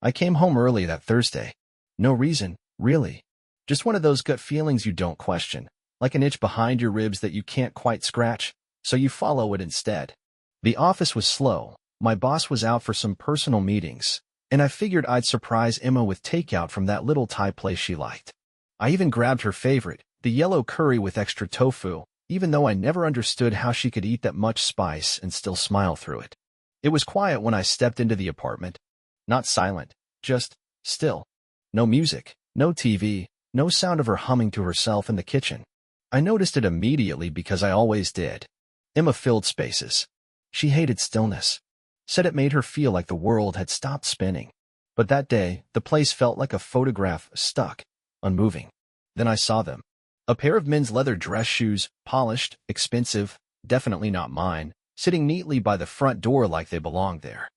I came home early that Thursday. No reason, really. Just one of those gut feelings you don't question, like an itch behind your ribs that you can't quite scratch, so you follow it instead. The office was slow. My boss was out for some personal meetings, and I figured I'd surprise Emma with takeout from that little Thai place she liked. I even grabbed her favorite, the yellow curry with extra tofu, even though I never understood how she could eat that much spice and still smile through it. It was quiet when I stepped into the apartment. Not silent, just still. No music, no TV, no sound of her humming to herself in the kitchen. I noticed it immediately because I always did. Emma filled spaces. She hated stillness. Said it made her feel like the world had stopped spinning. But that day, the place felt like a photograph, stuck, unmoving. Then I saw them. A pair of men's leather dress shoes, polished, expensive, definitely not mine, sitting neatly by the front door like they belonged there.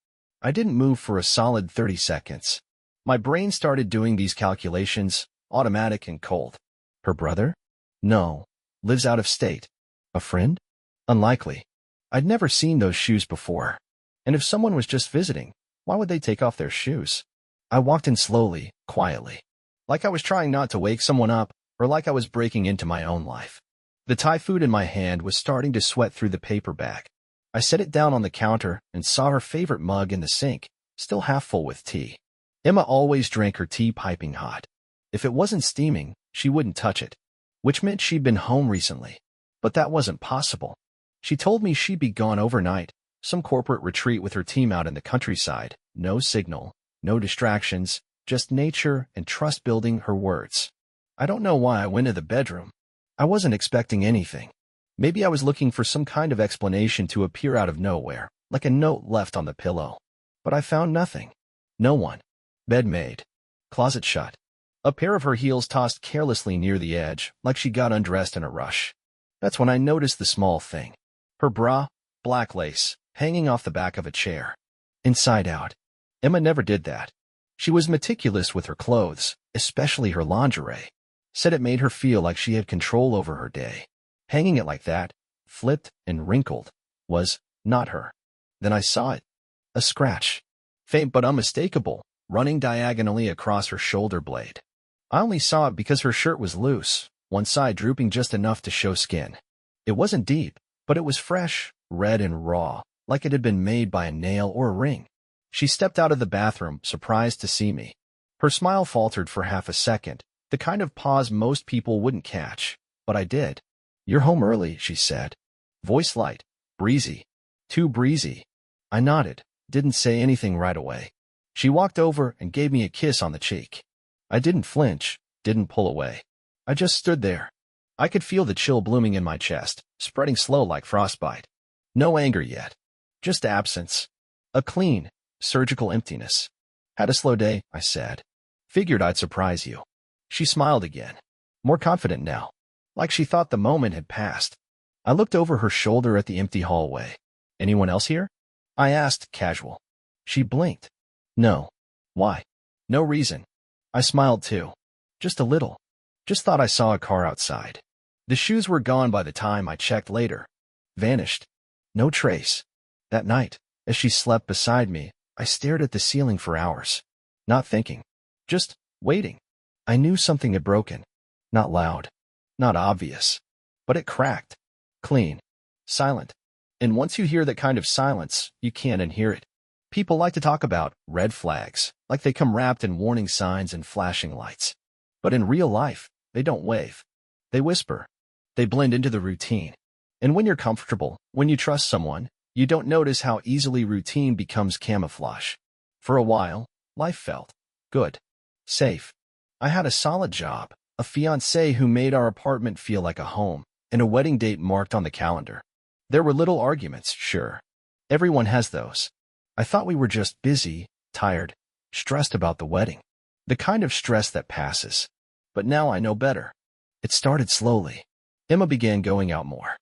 I didn't move for a solid 30 seconds. My brain started doing these calculations, automatic and cold. Her brother? No. Lives out of state. A friend? Unlikely. I'd never seen those shoes before. And if someone was just visiting, why would they take off their shoes? I walked in slowly, quietly. Like I was trying not to wake someone up, or like I was breaking into my own life. The Thai food in my hand was starting to sweat through the paper bag. I set it down on the counter and saw her favorite mug in the sink, still half full with tea. Emma always drank her tea piping hot. If it wasn't steaming, she wouldn't touch it, which meant she'd been home recently. But that wasn't possible. She told me she'd be gone overnight, some corporate retreat with her team out in the countryside, no signal, no distractions, just nature and trust building, her words. I don't know why I went to the bedroom. I wasn't expecting anything. Maybe I was looking for some kind of explanation to appear out of nowhere, like a note left on the pillow. But I found nothing. No one. Bed made. Closet shut. A pair of her heels tossed carelessly near the edge, like she got undressed in a rush. That's when I noticed the small thing. Her bra, black lace, hanging off the back of a chair. Inside out. Emma never did that. She was meticulous with her clothes, especially her lingerie. Said it made her feel like she had control over her day. Hanging it like that, flipped and wrinkled, was not her. Then I saw it. A scratch. Faint but unmistakable, running diagonally across her shoulder blade. I only saw it because her shirt was loose, one side drooping just enough to show skin. It wasn't deep, but it was fresh, red and raw, like it had been made by a nail or a ring. She stepped out of the bathroom, surprised to see me. Her smile faltered for half a second, the kind of pause most people wouldn't catch, but I did. "You're home early," she said. Voice light, breezy. Too breezy. I nodded, didn't say anything right away. She walked over and gave me a kiss on the cheek. I didn't flinch, didn't pull away. I just stood there. I could feel the chill blooming in my chest, spreading slow like frostbite. No anger yet. Just absence. A clean, surgical emptiness. "Had a slow day," I said. "Figured I'd surprise you." She smiled again. More confident now. Like she thought the moment had passed. I looked over her shoulder at the empty hallway. "Anyone else here?" I asked, casual. She blinked. "No." "Why?" "No reason." I smiled too. Just a little. Just thought I saw a car outside. The shoes were gone by the time I checked later. Vanished. No trace. That night, as she slept beside me, I stared at the ceiling for hours. Not thinking. Just waiting. I knew something had broken. Not loud. Not obvious. But it cracked. Clean. Silent. And once you hear that kind of silence, you can't unhear it. People like to talk about red flags, like they come wrapped in warning signs and flashing lights. But in real life, they don't wave. They whisper. They blend into the routine. And when you're comfortable, when you trust someone, you don't notice how easily routine becomes camouflage. For a while, life felt good. Safe. I had a solid job, a fiancé who made our apartment feel like a home, and a wedding date marked on the calendar. There were little arguments, sure. Everyone has those. I thought we were just busy, tired, stressed about the wedding. The kind of stress that passes. But now I know better. It started slowly. Emma began going out more.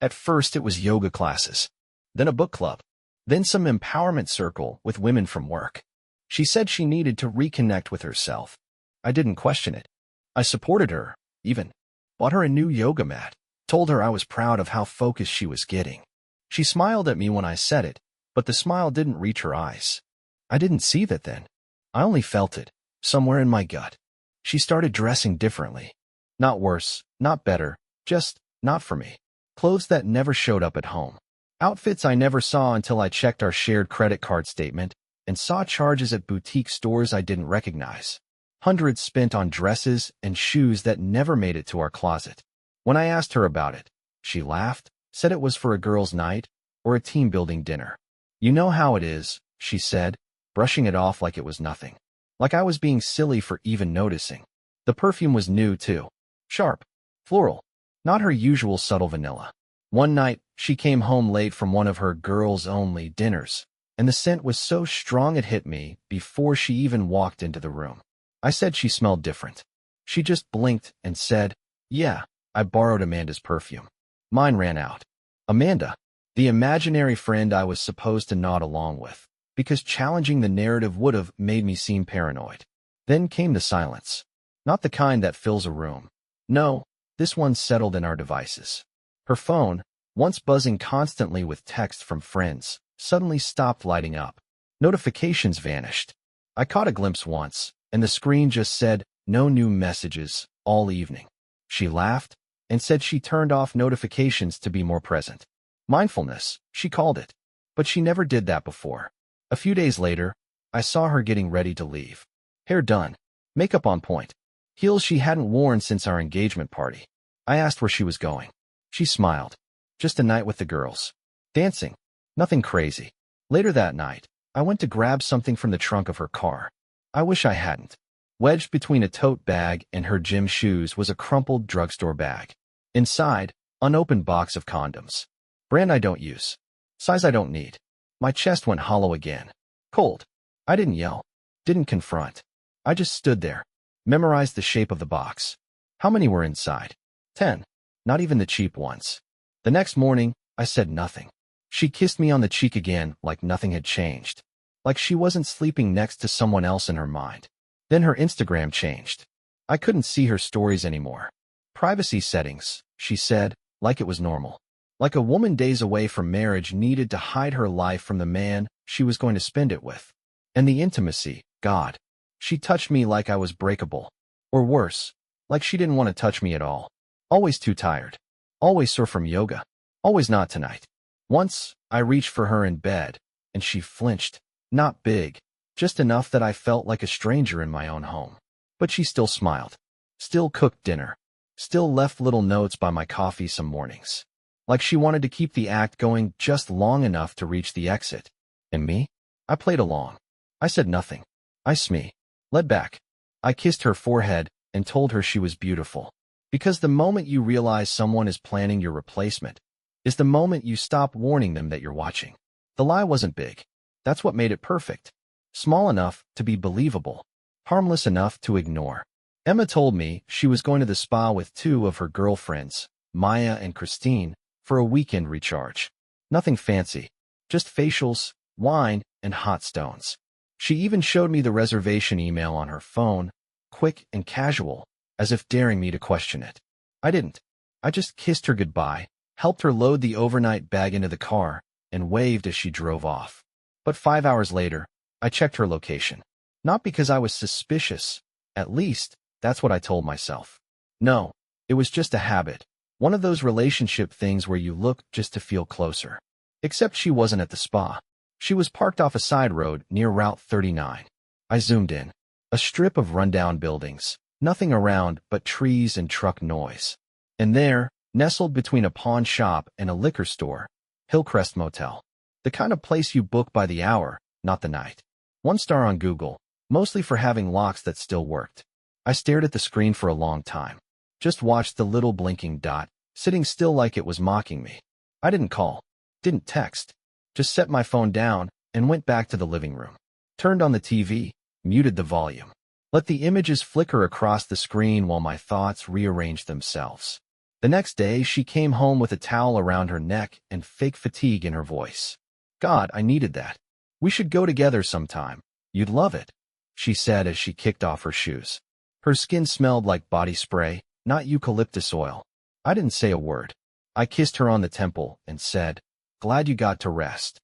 At first it was yoga classes, then a book club, then some empowerment circle with women from work. She said she needed to reconnect with herself. I didn't question it. I supported her, even. Bought her a new yoga mat, told her I was proud of how focused she was getting. She smiled at me when I said it, but the smile didn't reach her eyes. I didn't see that then. I only felt it, somewhere in my gut. She started dressing differently. Not worse, not better, just not for me. Clothes that never showed up at home. Outfits I never saw until I checked our shared credit card statement and saw charges at boutique stores I didn't recognize. Hundreds spent on dresses and shoes that never made it to our closet. When I asked her about it, she laughed, said it was for a girls' night or a team-building dinner. You know how it is, she said, brushing it off like it was nothing. Like I was being silly for even noticing. The perfume was new, too. Sharp. Floral. Not her usual subtle vanilla. One night, she came home late from one of her girls-only dinners, and the scent was so strong it hit me before she even walked into the room. I said she smelled different. She just blinked and said, "Yeah, I borrowed Amanda's perfume. Mine ran out." Amanda, the imaginary friend I was supposed to nod along with, because challenging the narrative would have made me seem paranoid. Then came the silence. Not the kind that fills a room. No, this one settled in our devices. Her phone, once buzzing constantly with text from friends, suddenly stopped lighting up. Notifications vanished. I caught a glimpse once, and the screen just said, "No new messages," all evening. She laughed and said she turned off notifications to be more present. Mindfulness, she called it. But she never did that before. A few days later, I saw her getting ready to leave. Hair done, makeup on point, heels she hadn't worn since our engagement party. I asked where she was going. She smiled. Just a night with the girls. Dancing. Nothing crazy. Later that night, I went to grab something from the trunk of her car. I wish I hadn't. Wedged between a tote bag and her gym shoes was a crumpled drugstore bag. Inside, unopened box of condoms. Brand I don't use. Size I don't need. My chest went hollow again. Cold. I didn't yell. Didn't confront. I just stood there. Memorized the shape of the box. How many were inside? 10. Not even the cheap ones. The next morning, I said nothing. She kissed me on the cheek again like nothing had changed. Like she wasn't sleeping next to someone else in her mind. Then her Instagram changed. I couldn't see her stories anymore. Privacy settings, she said, like it was normal. Like a woman days away from marriage needed to hide her life from the man she was going to spend it with. And the intimacy, God. She touched me like I was breakable. Or worse, like she didn't want to touch me at all. Always too tired. Always sore from yoga. Always not tonight. Once, I reached for her in bed, and she flinched. Not big, just enough that I felt like a stranger in my own home. But she still smiled. Still cooked dinner. Still left little notes by my coffee some mornings. Like she wanted to keep the act going just long enough to reach the exit. And me? I played along. I said nothing. I smee. Led back. I kissed her forehead and told her she was beautiful. Because the moment you realize someone is planning your replacement is the moment you stop warning them that you're watching. The lie wasn't big. That's what made it perfect. Small enough to be believable. Harmless enough to ignore. Emma told me she was going to the spa with two of her girlfriends, Maya and Christine, for a weekend recharge. Nothing fancy. Just facials, wine, and hot stones. She even showed me the reservation email on her phone, quick and casual, as if daring me to question it. I didn't. I just kissed her goodbye, helped her load the overnight bag into the car, and waved as she drove off. But 5 hours later, I checked her location. Not because I was suspicious. At least, that's what I told myself. No, it was just a habit. One of those relationship things where you look just to feel closer. Except she wasn't at the spa. She was parked off a side road near Route 39. I zoomed in. A strip of rundown buildings. Nothing around but trees and truck noise. And there, nestled between a pawn shop and a liquor store, Hillcrest Motel. The kind of place you book by the hour, not the night. 1 star on Google, mostly for having locks that still worked. I stared at the screen for a long time. Just watched the little blinking dot, sitting still like it was mocking me. I didn't call. Didn't text. Just set my phone down and went back to the living room. Turned on the TV, muted the volume. Let the images flicker across the screen while my thoughts rearranged themselves. The next day, she came home with a towel around her neck and fake fatigue in her voice. God, I needed that. We should go together sometime. You'd love it, she said as she kicked off her shoes. Her skin smelled like body spray, not eucalyptus oil. I didn't say a word. I kissed her on the temple and said, "Glad you got to rest."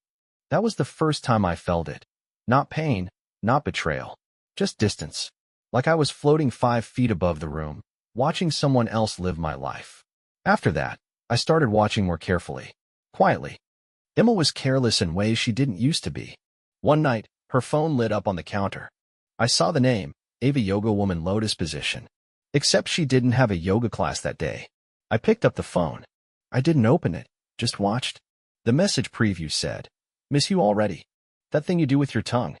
That was the first time I felt it. Not pain, not betrayal. Just distance. Like I was floating 5 feet above the room, watching someone else live my life. After that, I started watching more carefully. Quietly. Emma was careless in ways she didn't used to be. One night, her phone lit up on the counter. I saw the name, Ava Yoga Woman Lotus Position. Except she didn't have a yoga class that day. I picked up the phone. I didn't open it, just watched. The message preview said, "Miss you already. That thing you do with your tongue."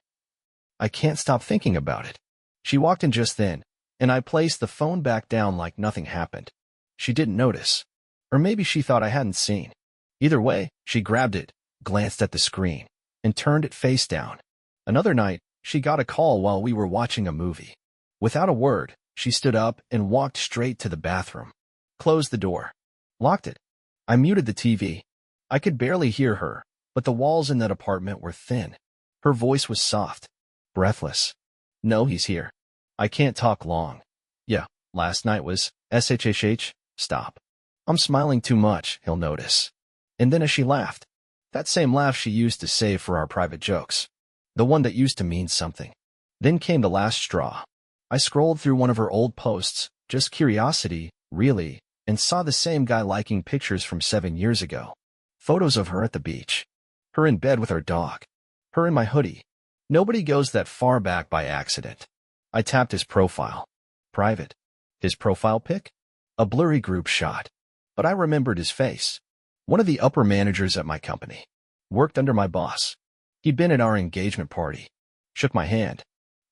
I can't stop thinking about it. She walked in just then, and I placed the phone back down like nothing happened. She didn't notice. Or maybe she thought I hadn't seen. Either way, she grabbed it, glanced at the screen, and turned it face down. Another night, she got a call while we were watching a movie. Without a word, she stood up and walked straight to the bathroom. Closed the door. Locked it. I muted the TV. I could barely hear her, but the walls in that apartment were thin. Her voice was soft, breathless. "No, he's here. I can't talk long. Yeah, last night was SHHH. Stop. I'm smiling too much, he'll notice." And then as she laughed, that same laugh she used to save for our private jokes. The one that used to mean something. Then came the last straw. I scrolled through one of her old posts, just curiosity, really, and saw the same guy liking pictures from 7 years ago. Photos of her at the beach. Her in bed with our dog. Her in my hoodie. Nobody goes that far back by accident. I tapped his profile. Private. His profile pic? A blurry group shot. But I remembered his face. One of the upper managers at my company. Worked under my boss. He'd been at our engagement party. Shook my hand.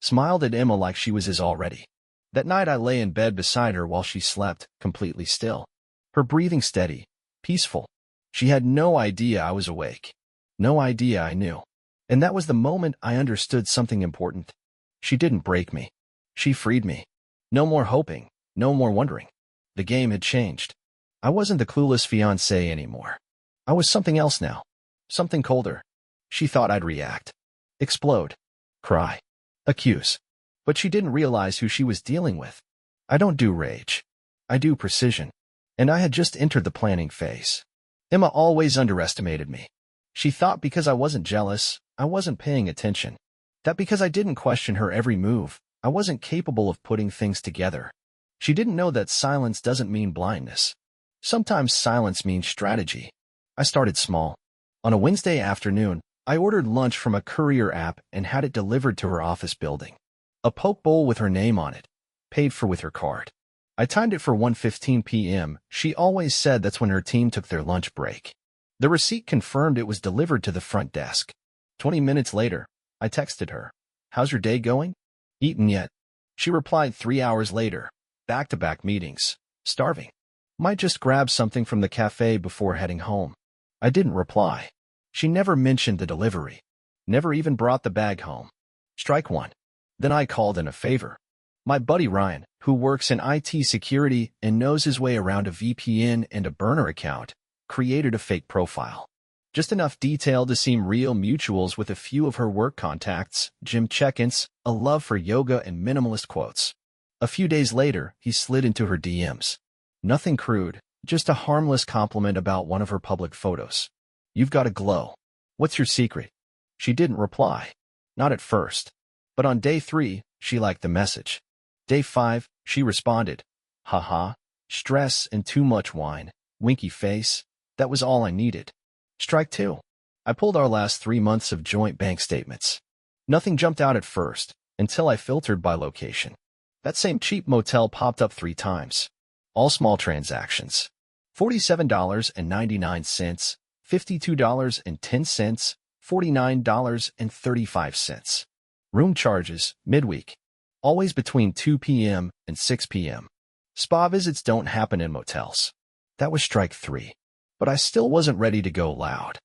Smiled at Emma like she was his already. That night I lay in bed beside her while she slept, completely still. Her breathing steady, peaceful. She had no idea I was awake. No idea I knew. And that was the moment I understood something important. She didn't break me. She freed me. No more hoping, no more wondering. The game had changed. I wasn't the clueless fiancé anymore. I was something else now. Something colder. She thought I'd react. Explode. Cry. Accuse. But she didn't realize who she was dealing with. I don't do rage. I do precision. And I had just entered the planning phase. Emma always underestimated me. She thought because I wasn't jealous, I wasn't paying attention. That because I didn't question her every move, I wasn't capable of putting things together. She didn't know that silence doesn't mean blindness. Sometimes silence means strategy. I started small. On a Wednesday afternoon, I ordered lunch from a courier app and had it delivered to her office building. A poke bowl with her name on it, paid for with her card. I timed it for 1:15 p.m. She always said that's when her team took their lunch break. The receipt confirmed it was delivered to the front desk. 20 minutes later, I texted her, "How's your day going? Eaten yet?" She replied 3 hours later, back-to-back meetings, starving. Might just grab something from the cafe before heading home. I didn't reply. She never mentioned the delivery. Never even brought the bag home. Strike one. Then I called in a favor. My buddy Ryan, who works in IT security and knows his way around a VPN and a burner account, created a fake profile. Just enough detail to seem real mutuals with a few of her work contacts, gym check-ins, a love for yoga and minimalist quotes. A few days later, he slid into her DMs. Nothing crude, just a harmless compliment about one of her public photos. "You've got a glow. What's your secret?" She didn't reply. Not at first. But on day 3, she liked the message. Day 5, she responded. "Haha, stress and too much wine, winky face, that was all I needed." Strike 2. I pulled our last 3 months of joint bank statements. Nothing jumped out at first, until I filtered by location. That same cheap motel popped up 3 times. All small transactions. $47.99, $52.10, $49.35. Room charges, midweek. Always between 2 p.m. and 6 p.m. Spa visits don't happen in motels. That was strike 3. But I still wasn't ready to go loud.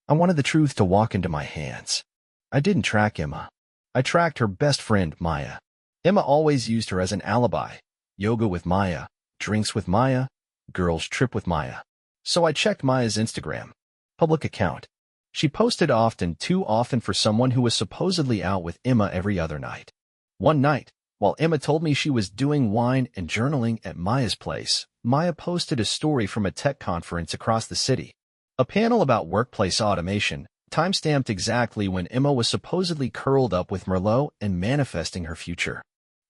I wanted the truth to walk into my hands. I didn't track Emma. I tracked her best friend, Maya. Emma always used her as an alibi. Yoga with Maya, drinks with Maya, girls trip with Maya. So I checked Maya's Instagram. Public account. She posted often, too often for someone who was supposedly out with Emma every other night. One night, while Emma told me she was doing wine and journaling at Maya's place, Maya posted a story from a tech conference across the city. A panel about workplace automation, Time-stamped exactly when Emma was supposedly curled up with Merlot and manifesting her future.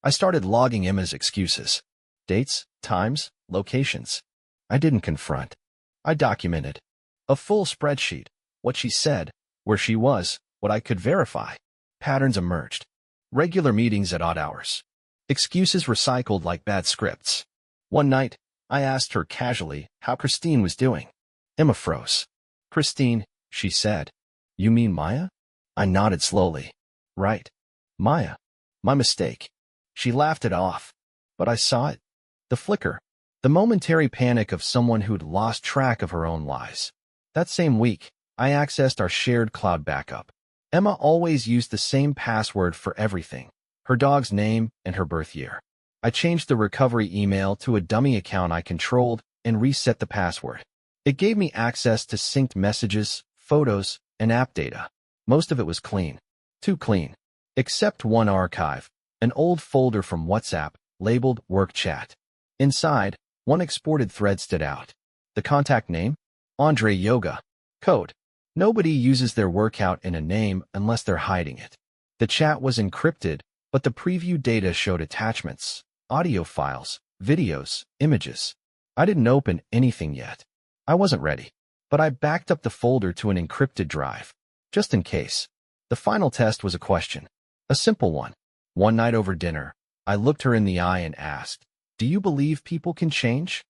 I started logging Emma's excuses. Dates, times, locations. I didn't confront. I documented. A full spreadsheet. What she said, where she was, what I could verify. Patterns emerged. Regular meetings at odd hours. Excuses recycled like bad scripts. One night, I asked her casually how Christine was doing. Emma froze. Christine, she said. You mean Maya? I nodded slowly. Right. Maya. My mistake. She laughed it off. But I saw it. The flicker. The momentary panic of someone who'd lost track of her own lies. That same week, I accessed our shared cloud backup. Emma always used the same password for everything. Her dog's name and her birth year. I changed the recovery email to a dummy account I controlled and reset the password. It gave me access to synced messages, photos, and app data. Most of it was clean. Too clean. Except one archive, an old folder from WhatsApp, labeled Work Chat. Inside, one exported thread stood out. The contact name? Andre Yoga. Code. Nobody uses their workout in a name unless they're hiding it. The chat was encrypted, but the preview data showed attachments, audio files, videos, images. I didn't open anything yet. I wasn't ready. But I backed up the folder to an encrypted drive, just in case. The final test was a question. A simple one. One night over dinner, I looked her in the eye and asked, "Do you believe people can change?"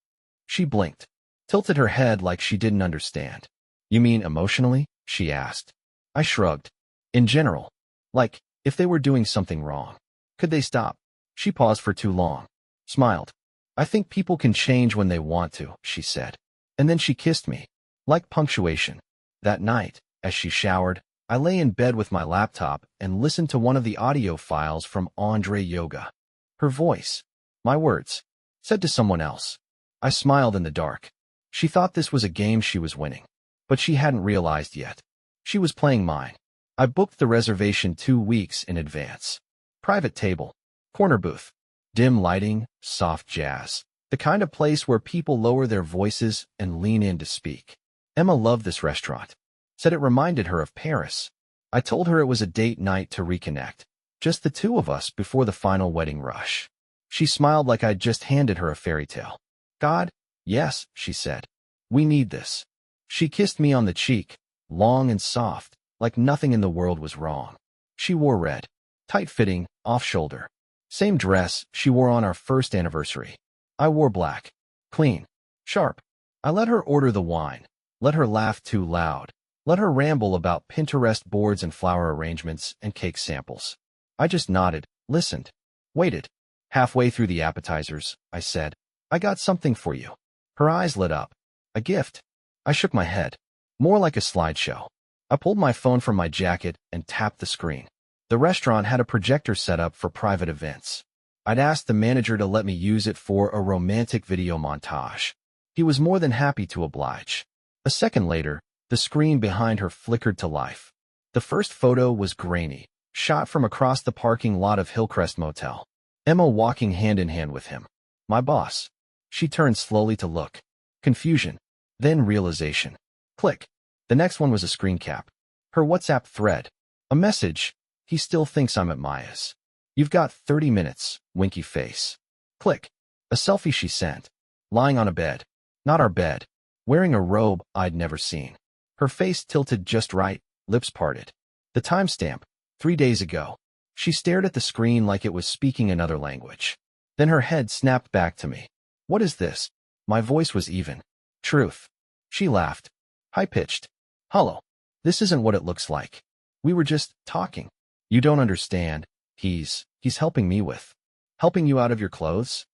She blinked, tilted her head like she didn't understand. You mean emotionally? She asked. I shrugged. In general. Like, if they were doing something wrong. Could they stop? She paused for too long. Smiled. I think people can change when they want to, she said. And then she kissed me. Like punctuation. That night, as she showered, I lay in bed with my laptop and listened to one of the audio files from Andre Yoga. Her voice. My words. Said to someone else. I smiled in the dark. She thought this was a game she was winning. But she hadn't realized yet. She was playing mine. I booked the reservation 2 weeks in advance. Private table. Corner booth. Dim lighting, soft jazz. The kind of place where people lower their voices and lean in to speak. Emma loved this restaurant. Said it reminded her of Paris. I told her it was a date night to reconnect. Just the two of us before the final wedding rush. She smiled like I'd just handed her a fairy tale. God, yes, she said. We need this. She kissed me on the cheek, long and soft, like nothing in the world was wrong. She wore red. Tight-fitting, off-shoulder. Same dress she wore on our first anniversary. I wore black. Clean. Sharp. I let her order the wine. Let her laugh too loud. Let her ramble about Pinterest boards and flower arrangements and cake samples. I just nodded, listened, waited. Halfway through the appetizers, I said, I got something for you. Her eyes lit up. A gift. I shook my head. More like a slideshow. I pulled my phone from my jacket and tapped the screen. The restaurant had a projector set up for private events. I'd asked the manager to let me use it for a romantic video montage. He was more than happy to oblige. A second later, the screen behind her flickered to life. The first photo was grainy, shot from across the parking lot of Hillcrest Motel. Emma walking hand in hand with him. My boss. She turned slowly to look. Confusion. Then realization. Click. The next one was a screen cap. Her WhatsApp thread. A message. He still thinks I'm at Maya's. You've got 30 minutes, winky face. Click. A selfie she sent. Lying on a bed. Not our bed. Wearing a robe I'd never seen. Her face tilted just right, lips parted. The timestamp. 3 days ago. She stared at the screen like it was speaking another language. Then her head snapped back to me. What is this? My voice was even. Truth. She laughed. High-pitched. Hollow. This isn't what it looks like. We were just talking. You don't understand. He's helping me with. Helping you out of your clothes?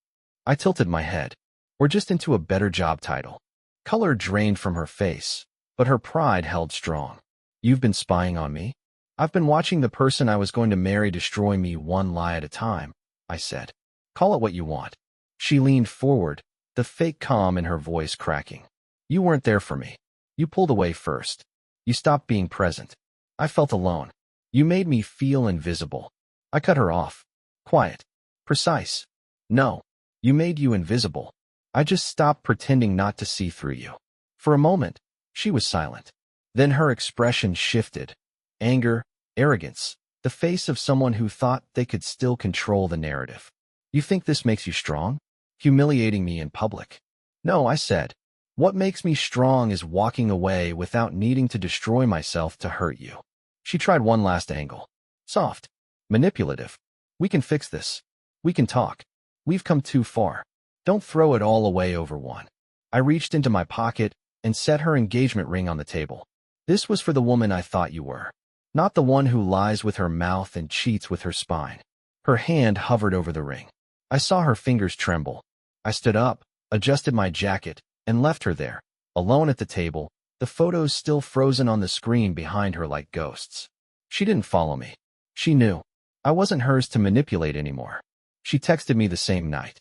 I tilted my head. We're just into a better job title. Color drained from her face, but her pride held strong. You've been spying on me? I've been watching the person I was going to marry destroy me one lie at a time, I said. Call it what you want. She leaned forward, the fake calm in her voice cracking. You weren't there for me. You pulled away first. You stopped being present. I felt alone. You made me feel invisible. I cut her off. Quiet. Precise. No. You made you invisible. I just stopped pretending not to see through you. For a moment, she was silent. Then her expression shifted. Anger, arrogance, the face of someone who thought they could still control the narrative. You think this makes you strong? Humiliating me in public. No, I said. What makes me strong is walking away without needing to destroy myself to hurt you. She tried one last angle. Soft. Manipulative. We can fix this. We can talk. We've come too far. Don't throw it all away over one. I reached into my pocket and set her engagement ring on the table. This was for the woman I thought you were. Not the one who lies with her mouth and cheats with her spine. Her hand hovered over the ring. I saw her fingers tremble. I stood up, adjusted my jacket, and left her there, alone at the table, the photos still frozen on the screen behind her like ghosts. She didn't follow me. She knew. I wasn't hers to manipulate anymore. She texted me the same night.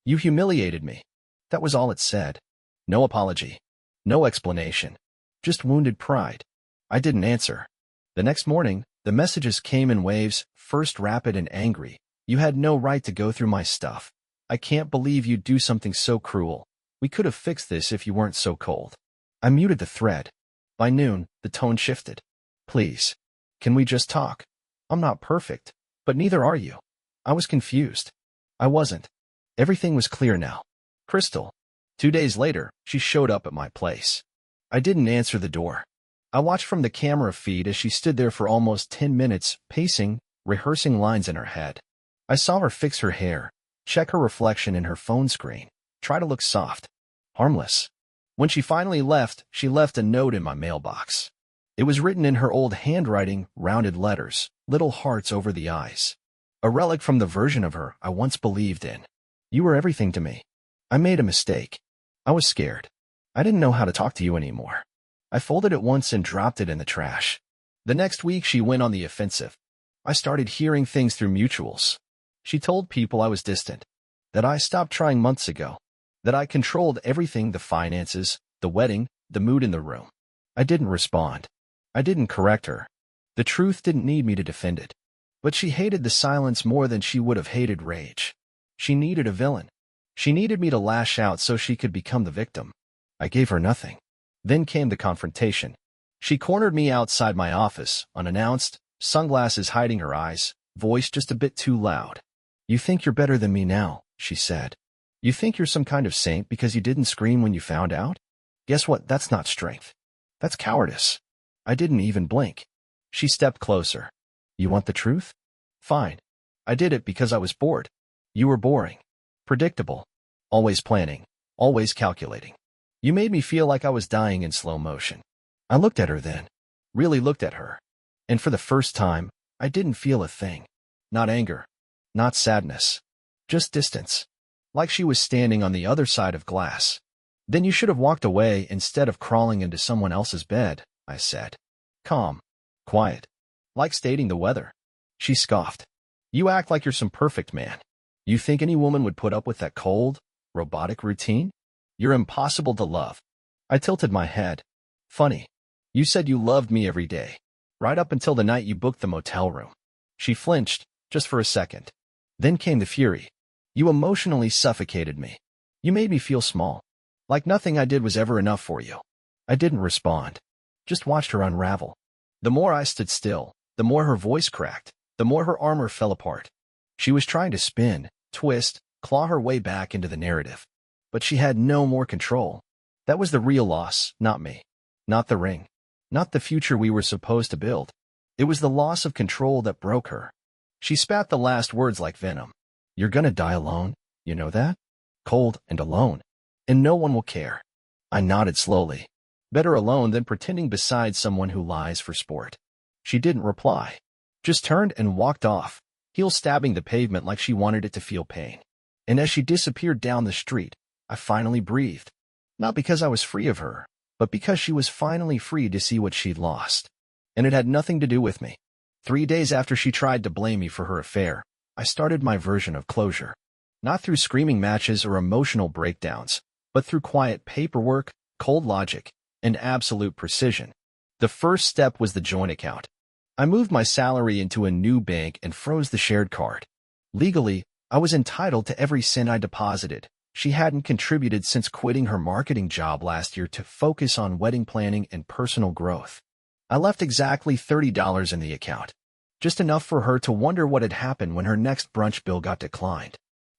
You humiliated me. That was all it said. No apology. No explanation. Just wounded pride. I didn't answer. The next morning, the messages came in waves, first rapid and angry. You had no right to go through my stuff. I can't believe you'd do something so cruel. We could have fixed this if you weren't so cold. I muted the thread. By noon, the tone shifted. Please. Can we just talk? I'm not perfect, but neither are you. I was confused. I wasn't. Everything was clear now. Crystal. 2 days later, she showed up at my place. I didn't answer the door. I watched from the camera feed as she stood there for almost 10 minutes, pacing, rehearsing lines in her head. I saw her fix her hair, check her reflection in her phone screen, try to look soft, harmless. When she finally left, she left a note in my mailbox. It was written in her old handwriting, rounded letters, little hearts over the eyes. A relic from the version of her I once believed in. You were everything to me. I made a mistake. I was scared. I didn't know how to talk to you anymore. I folded it once and dropped it in the trash. The next week she went on the offensive. I started hearing things through mutuals. She told people I was distant, that I stopped trying months ago, that I controlled everything, the finances, the wedding, the mood in the room. I didn't respond. I didn't correct her. The truth didn't need me to defend it. But she hated the silence more than she would have hated rage. She needed a villain. She needed me to lash out so she could become the victim. I gave her nothing. Then came the confrontation. She cornered me outside my office, unannounced, sunglasses hiding her eyes, voice just a bit too loud. You think you're better than me now, she said. You think you're some kind of saint because you didn't scream when you found out? Guess what? That's not strength. That's cowardice. I didn't even blink. She stepped closer. You want the truth? Fine. I did it because I was bored. You were boring. Predictable. Always planning. Always calculating. You made me feel like I was dying in slow motion. I looked at her then. Really looked at her. And for the first time, I didn't feel a thing. Not anger. Not sadness. Just distance. Like she was standing on the other side of glass. Then you should have walked away instead of crawling into someone else's bed, I said. Calm. Quiet. Like stating the weather. She scoffed. You act like you're some perfect man. You think any woman would put up with that cold, robotic routine? You're impossible to love. I tilted my head. Funny. You said you loved me every day. Right up until the night you booked the motel room. She flinched, just for a second. Then came the fury. You emotionally suffocated me. You made me feel small. Like nothing I did was ever enough for you. I didn't respond. Just watched her unravel. The more I stood still, the more her voice cracked, the more her armor fell apart. She was trying to spin, twist, claw her way back into the narrative. But she had no more control. That was the real loss, not me. Not the ring. Not the future we were supposed to build. It was the loss of control that broke her. She spat the last words like venom. You're gonna die alone, you know that? Cold and alone. And no one will care. I nodded slowly. Better alone than pretending beside someone who lies for sport. She didn't reply. Just turned and walked off, heel stabbing the pavement like she wanted it to feel pain. And as she disappeared down the street, I finally breathed. Not because I was free of her, but because she was finally free to see what she'd lost. And it had nothing to do with me. 3 days after she tried to blame me for her affair, I started my version of closure. Not through screaming matches or emotional breakdowns, but through quiet paperwork, cold logic, and absolute precision. The first step was the joint account. I moved my salary into a new bank and froze the shared card. Legally, I was entitled to every cent I deposited. She hadn't contributed since quitting her marketing job last year to focus on wedding planning and personal growth. I left exactly $30 in the account, just enough for her to wonder what had happened when her next brunch bill got declined.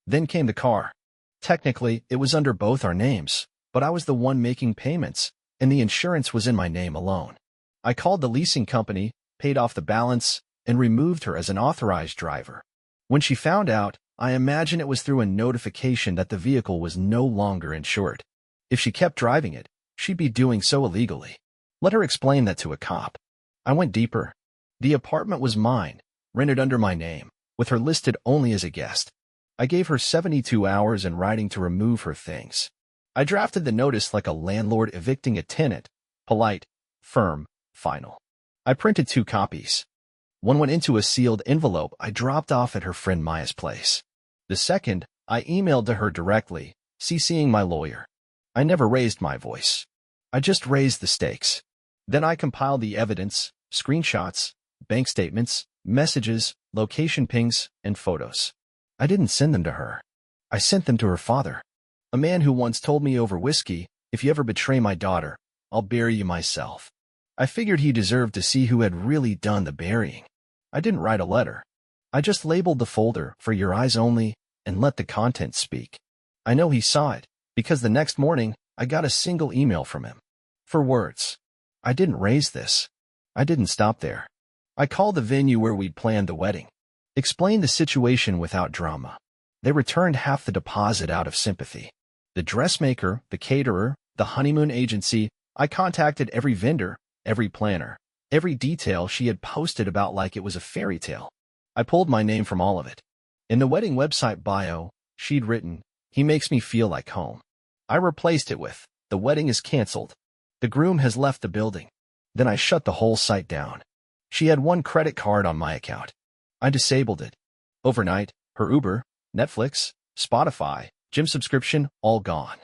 Then came the car. Technically, it was under both our names, but I was the one making payments, and the insurance was in my name alone. I called the leasing company, paid off the balance, and removed her as an authorized driver. When she found out, I imagine it was through a notification that the vehicle was no longer insured. If she kept driving it, she'd be doing so illegally. Let her explain that to a cop. I went deeper. The apartment was mine, rented under my name, with her listed only as a guest. I gave her 72 hours in writing to remove her things. I drafted the notice like a landlord evicting a tenant, polite, firm, final. I printed 2 copies. One went into a sealed envelope I dropped off at her friend Maya's place. The second, I emailed to her directly, CCing my lawyer. I never raised my voice. I just raised the stakes. Then I compiled the evidence, screenshots, bank statements, messages, location pings, and photos. I didn't send them to her. I sent them to her father, a man who once told me over whiskey, "If you ever betray my daughter, I'll bury you myself." I figured he deserved to see who had really done the burying. I didn't write a letter. I just labeled the folder "For Your Eyes Only" and let the content speak. I know he saw it, because the next morning, I got a single email from him. 4 words. I didn't raise this. I didn't stop there. I called the venue where we'd planned the wedding. Explained the situation without drama. They returned half the deposit out of sympathy. The dressmaker, the caterer, the honeymoon agency, I contacted every vendor, every planner, every detail she had posted about like it was a fairy tale. I pulled my name from all of it. In the wedding website bio, she'd written, "He makes me feel like home." I replaced it with, "The wedding is canceled. The groom has left the building." Then I shut the whole site down. She had 1 credit card on my account. I disabled it. Overnight, her Uber, Netflix, Spotify, gym subscription, all gone.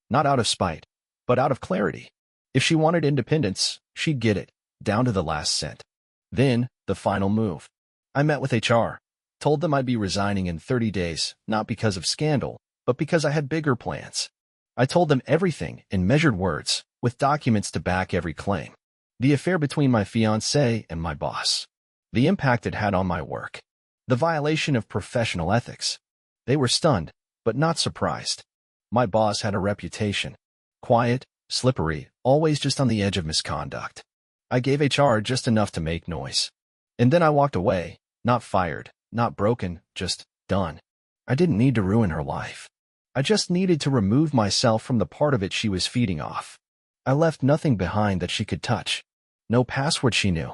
Not out of spite, but out of clarity. If she wanted independence, she'd get it, down to the last cent. Then, the final move. I met with HR, told them I'd be resigning in 30 days, not because of scandal, but because I had bigger plans. I told them everything in measured words, with documents to back every claim. The affair between my fiancé and my boss. The impact it had on my work. The violation of professional ethics. They were stunned, but not surprised. My boss had a reputation. Quiet, slippery, always just on the edge of misconduct. I gave HR just enough to make noise. And then I walked away, not fired, not broken, just done. I didn't need to ruin her life. I just needed to remove myself from the part of it she was feeding off. I left nothing behind that she could touch. No password she knew.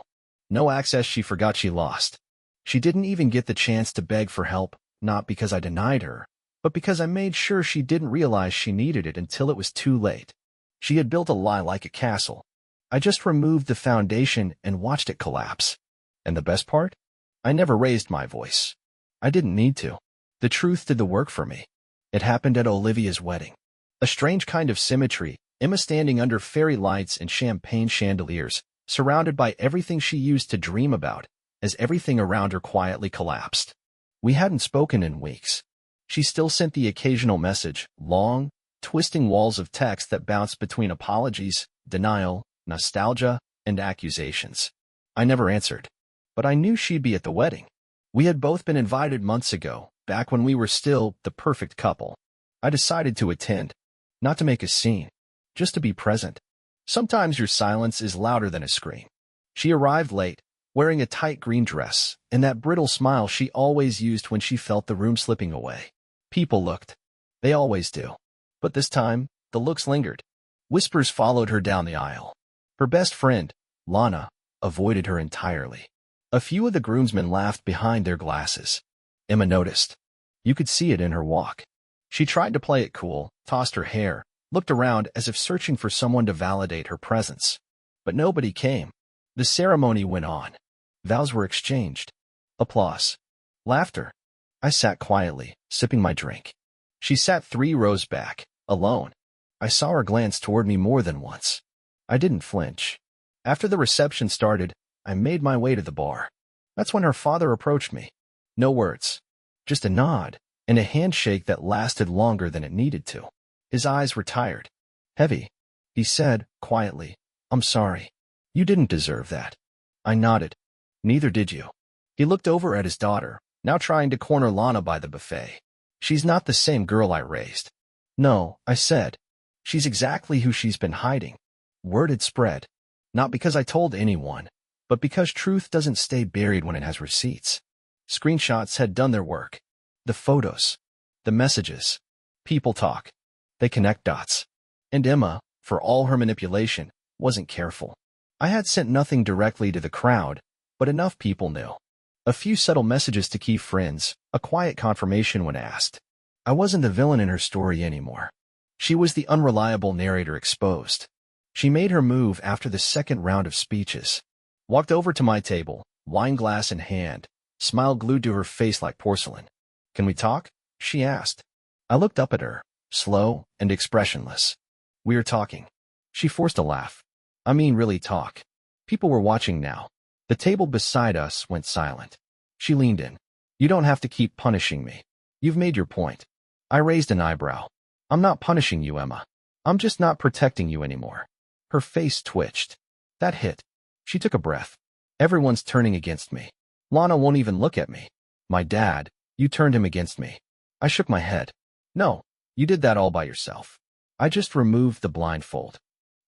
No access she forgot she lost. She didn't even get the chance to beg for help, not because I denied her, but because I made sure she didn't realize she needed it until it was too late. She had built a lie like a castle. I just removed the foundation and watched it collapse. And the best part? I never raised my voice. I didn't need to. The truth did the work for me. It happened at Olivia's wedding. A strange kind of symmetry, Emma standing under fairy lights and champagne chandeliers, surrounded by everything she used to dream about, as everything around her quietly collapsed. We hadn't spoken in weeks. She still sent the occasional message, long, twisting walls of text that bounced between apologies, denial, nostalgia, and accusations. I never answered. But I knew she'd be at the wedding. We had both been invited months ago, back when we were still the perfect couple. I decided to attend, not to make a scene, just to be present. Sometimes your silence is louder than a scream. She arrived late, wearing a tight green dress and that brittle smile she always used when she felt the room slipping away. People looked. They always do. But this time, the looks lingered. Whispers followed her down the aisle. Her best friend, Lana, avoided her entirely. A few of the groomsmen laughed behind their glasses. Emma noticed. You could see it in her walk. She tried to play it cool, tossed her hair, looked around as if searching for someone to validate her presence. But nobody came. The ceremony went on. Vows were exchanged. Applause. Laughter. I sat quietly, sipping my drink. She sat 3 rows back, alone. I saw her glance toward me more than once. I didn't flinch. After the reception started, I made my way to the bar. That's when her father approached me. No words. Just a nod, and a handshake that lasted longer than it needed to. His eyes were tired, heavy. He said, quietly, "I'm sorry. You didn't deserve that." I nodded. "Neither did you." He looked over at his daughter, now trying to corner Lana by the buffet. "She's not the same girl I raised." "No," I said. "She's exactly who she's been hiding." Word had spread. Not because I told anyone, but because truth doesn't stay buried when it has receipts. Screenshots had done their work. The photos, the messages, people talk. They connect dots. And Emma, for all her manipulation, wasn't careful. I had sent nothing directly to the crowd, but enough people knew. A few subtle messages to key friends, a quiet confirmation when asked. I wasn't the villain in her story anymore. She was the unreliable narrator exposed. She made her move after the second round of speeches. Walked over to my table, wine glass in hand, smile glued to her face like porcelain. "Can we talk?" she asked. I looked up at her, slow and expressionless. "We're talking." She forced a laugh. "I mean really talk." People were watching now. The table beside us went silent. She leaned in. "You don't have to keep punishing me. You've made your point." I raised an eyebrow. "I'm not punishing you, Emma. I'm just not protecting you anymore." Her face twitched. That hit. She took a breath. "Everyone's turning against me. Lana won't even look at me. My dad, you turned him against me." I shook my head. "No, you did that all by yourself." I just removed the blindfold.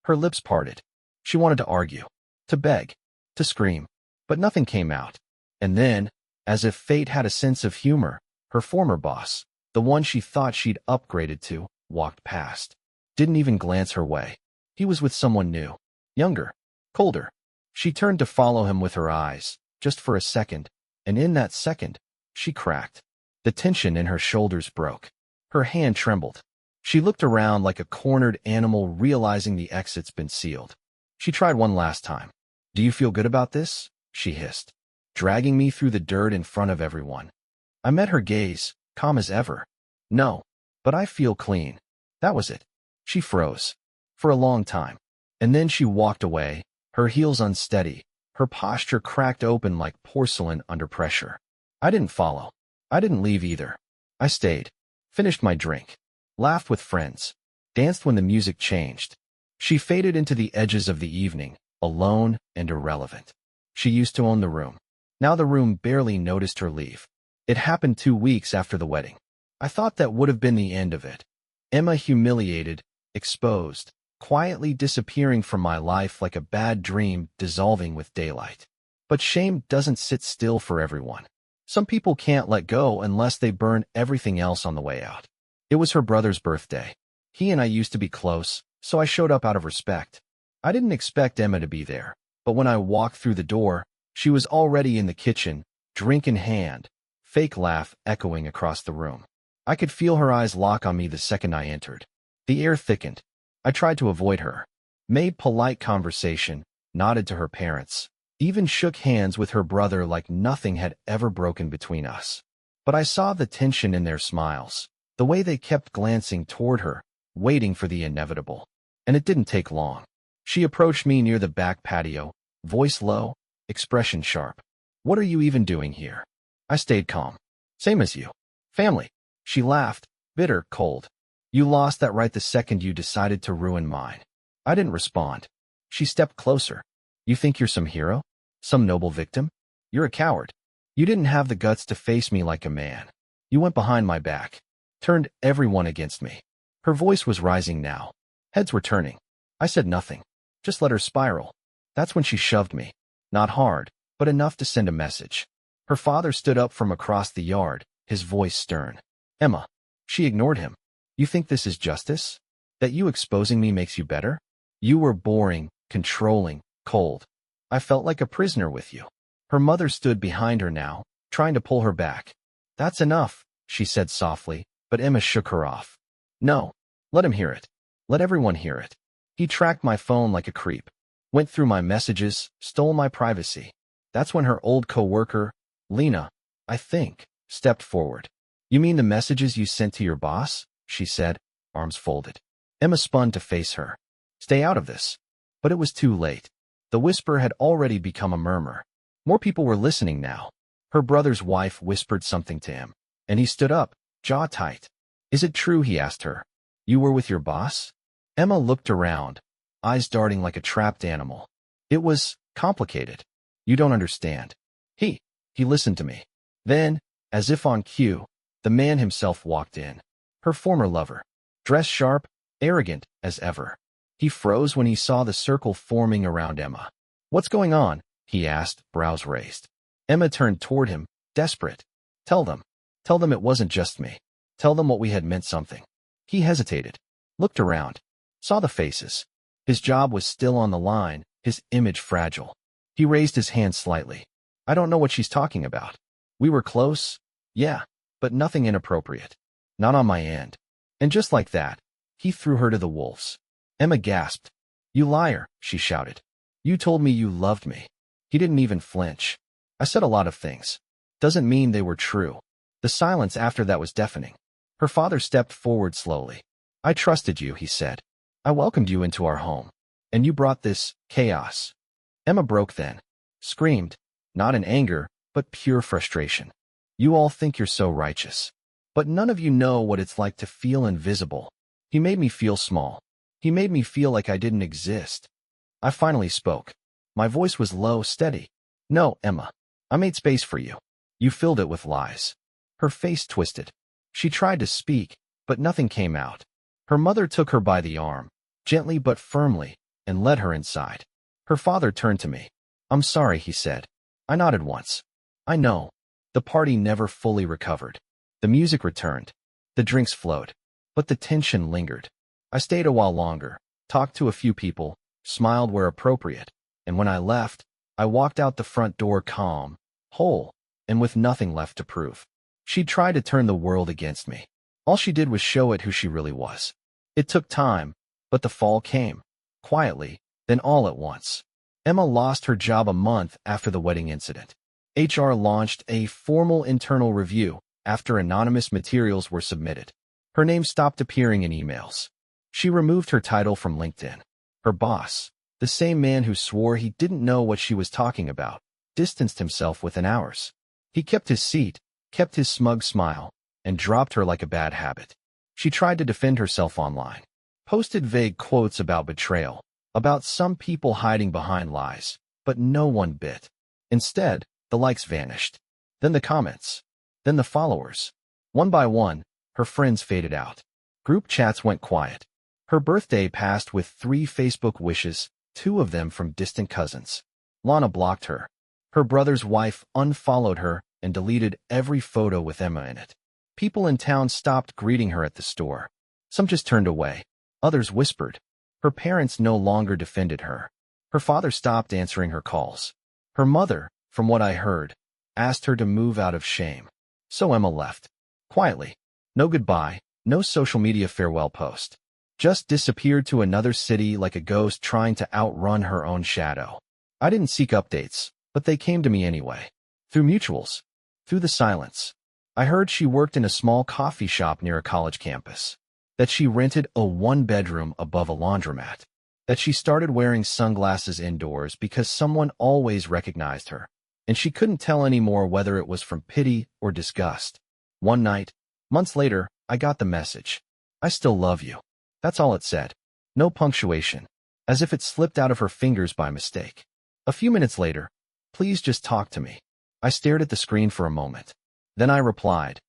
Her lips parted. She wanted to argue, to beg, to scream, but nothing came out. And then, as if fate had a sense of humor, her former boss, the one she thought she'd upgraded to, walked past. Didn't even glance her way. He was with someone new, younger, colder. She turned to follow him with her eyes, just for a second, and in that second, she cracked. The tension in her shoulders broke. Her hand trembled. She looked around like a cornered animal realizing the exit's been sealed. She tried one last time. "Do you feel good about this?" she hissed, dragging me through the dirt in front of everyone. I met her gaze, calm as ever. "No, but I feel clean." That was it. She froze. For a long time. And then she walked away, her heels unsteady, her posture cracked open like porcelain under pressure. I didn't follow. I didn't leave either. I stayed, finished my drink, laughed with friends, danced when the music changed. She faded into the edges of the evening, alone and irrelevant. She used to own the room. Now the room barely noticed her leave. It happened 2 weeks after the wedding. I thought that would have been the end of it. Emma humiliated, exposed, quietly disappearing from my life like a bad dream dissolving with daylight. But shame doesn't sit still for everyone. Some people can't let go unless they burn everything else on the way out. It was her brother's birthday. He and I used to be close, so I showed up out of respect. I didn't expect Emma to be there, but when I walked through the door, she was already in the kitchen, drink in hand, fake laugh echoing across the room. I could feel her eyes lock on me the second I entered. The air thickened. I tried to avoid her, made polite conversation, nodded to her parents, even shook hands with her brother like nothing had ever broken between us. But I saw the tension in their smiles, the way they kept glancing toward her, waiting for the inevitable. And it didn't take long. She approached me near the back patio, voice low, expression sharp. "What are you even doing here?" I stayed calm. "Same as you. Family." She laughed, bitter, cold. "You lost that right the second you decided to ruin mine." I didn't respond. She stepped closer. "You think you're some hero? Some noble victim? You're a coward. You didn't have the guts to face me like a man. You went behind my back, turned everyone against me." Her voice was rising now. Heads were turning. I said nothing. Just let her spiral. That's when she shoved me. Not hard, but enough to send a message. Her father stood up from across the yard, his voice stern. "Emma." She ignored him. "You think this is justice? That you exposing me makes you better? You were boring, controlling, cold. I felt like a prisoner with you." Her mother stood behind her now, trying to pull her back. "That's enough," she said softly, but Emma shook her off. "No. Let him hear it. Let everyone hear it." He tracked my phone like a creep, went through my messages, stole my privacy. That's when her old co-worker, Lena, I think, stepped forward. "You mean the messages you sent to your boss?" she said, arms folded. Emma spun to face her. "Stay out of this." But it was too late. The whisper had already become a murmur. More people were listening now. Her brother's wife whispered something to him, and he stood up, jaw tight. Is it true, he asked her. You were with your boss? Emma looked around, eyes darting like a trapped animal. It was complicated. You don't understand. He listened to me. Then, as if on cue, the man himself walked in. Her former lover. Dressed sharp, arrogant as ever. He froze when he saw the circle forming around Emma. What's going on? He asked, brows raised. Emma turned toward him, desperate. Tell them it wasn't just me. Tell them what we had meant something. He hesitated, looked around, saw the faces. His job was still on the line, his image fragile. He raised his hand slightly. I don't know what she's talking about. We were close, yeah, but nothing inappropriate. Not on my end. And just like that, he threw her to the wolves. Emma gasped. You liar, she shouted. You told me you loved me. He didn't even flinch. I said a lot of things. Doesn't mean they were true. The silence after that was deafening. Her father stepped forward slowly. I trusted you, he said. I welcomed you into our home. And you brought this chaos. Emma broke then. Screamed, not in anger, but pure frustration. You all think you're so righteous. But none of you know what it's like to feel invisible. He made me feel small. He made me feel like I didn't exist. I finally spoke. My voice was low, steady. No, Emma. I made space for you. You filled it with lies. Her face twisted. She tried to speak, but nothing came out. Her mother took her by the arm, gently but firmly, and led her inside. Her father turned to me. I'm sorry, he said. I nodded once. I know. The party never fully recovered. The music returned. The drinks flowed. But the tension lingered. I stayed a while longer, talked to a few people, smiled where appropriate, and when I left, I walked out the front door calm, whole, and with nothing left to prove. She tried to turn the world against me. All she did was show it who she really was. It took time, but the fall came. Quietly, then all at once. Emma lost her job a month after the wedding incident. HR launched a formal internal review after anonymous materials were submitted. Her name stopped appearing in emails. She removed her title from LinkedIn. Her boss, the same man who swore he didn't know what she was talking about, distanced himself within hours. He kept his seat, kept his smug smile, and dropped her like a bad habit. She tried to defend herself online, posted vague quotes about betrayal, about some people hiding behind lies, but no one bit. Instead, the likes vanished. Then the comments. Then the followers. One by one, her friends faded out. Group chats went quiet. Her birthday passed with 3 Facebook wishes, 2 of them from distant cousins. Lana blocked her. Her brother's wife unfollowed her and deleted every photo with Emma in it. People in town stopped greeting her at the store. Some just turned away. Others whispered. Her parents no longer defended her. Her father stopped answering her calls. Her mother, from what I heard, asked her to move out of shame. So Emma left. Quietly. No goodbye, no social media farewell post. Just disappeared to another city like a ghost trying to outrun her own shadow. I didn't seek updates, but they came to me anyway. Through mutuals. Through the silence. I heard she worked in a small coffee shop near a college campus. That she rented a 1-bedroom above a laundromat. That she started wearing sunglasses indoors because someone always recognized her. And she couldn't tell anymore whether it was from pity or disgust. One night, months later, I got the message. I still love you. That's all it said. No punctuation. As if it slipped out of her fingers by mistake. A few minutes later, please just talk to me. I stared at the screen for a moment. Then I replied,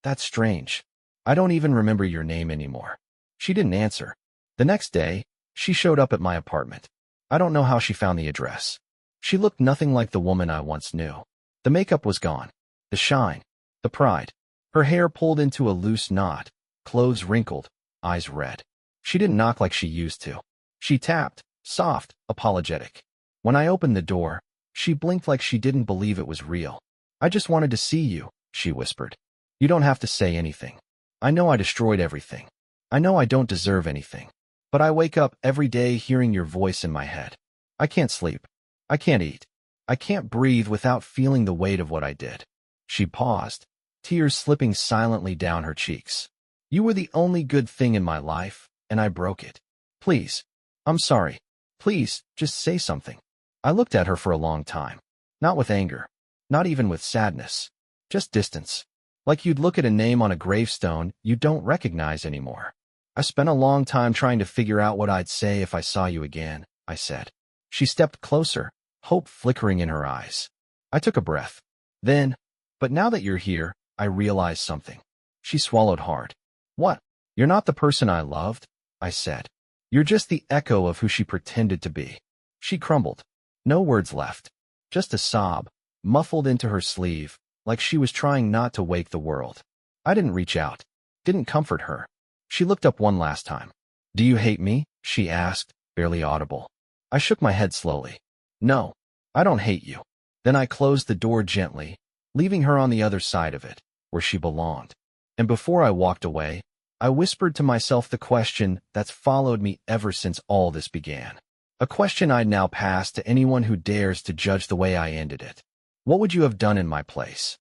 that's strange. I don't even remember your name anymore. She didn't answer. The next day, she showed up at my apartment. I don't know how she found the address. She looked nothing like the woman I once knew. The makeup was gone. The shine. The pride. Her hair pulled into a loose knot. Clothes wrinkled. Eyes red. She didn't knock like she used to. She tapped, soft, apologetic. When I opened the door, she blinked like she didn't believe it was real. I just wanted to see you, she whispered. You don't have to say anything. I know I destroyed everything. I know I don't deserve anything. But I wake up every day hearing your voice in my head. I can't sleep. I can't eat. I can't breathe without feeling the weight of what I did. She paused, tears slipping silently down her cheeks. You were the only good thing in my life, and I broke it. Please. I'm sorry. Please, just say something. I looked at her for a long time. Not with anger. Not even with sadness. Just distance. Like you'd look at a name on a gravestone you don't recognize anymore. I spent a long time trying to figure out what I'd say if I saw you again, I said. She stepped closer, hope flickering in her eyes. I took a breath. Then, but now that you're here, I realized something. She swallowed hard. What? You're not the person I loved, I said. You're just the echo of who she pretended to be. She crumbled. No words left. Just a sob, muffled into her sleeve, like she was trying not to wake the world. I didn't reach out. Didn't comfort her. She looked up one last time. Do you hate me? She asked, barely audible. I shook my head slowly. No, I don't hate you. Then I closed the door gently, leaving her on the other side of it, where she belonged. And before I walked away, I whispered to myself the question that's followed me ever since all this began. A question I'd now pass to anyone who dares to judge the way I ended it. What would you have done in my place?